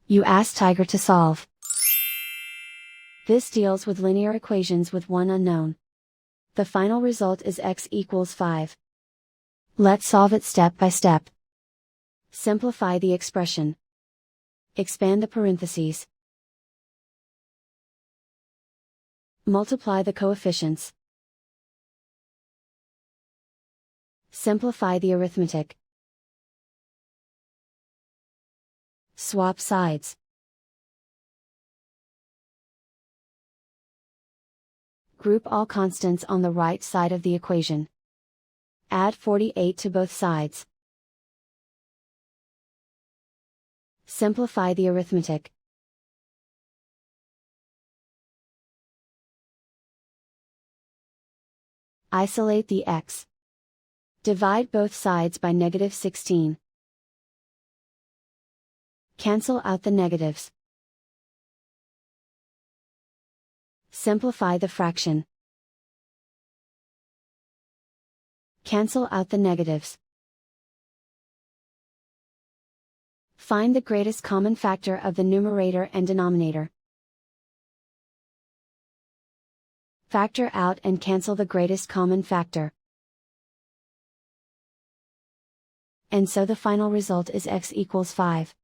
You ask Tiger to solve. This deals with linear equations with one unknown. The final result is x equals 5. Let's solve it step by step. Simplify the expression. Expand the parentheses. Multiply the coefficients. Simplify the arithmetic. Swap sides. Group all constants on the right side of the equation. Add 48 to both sides. Simplify the arithmetic. Isolate the x. Divide both sides by -16. Cancel out the negatives. Simplify the fraction. Cancel out the negatives. Find the greatest common factor of the numerator and denominator. Factor out and cancel the greatest common factor. And so the final result is x equals 5.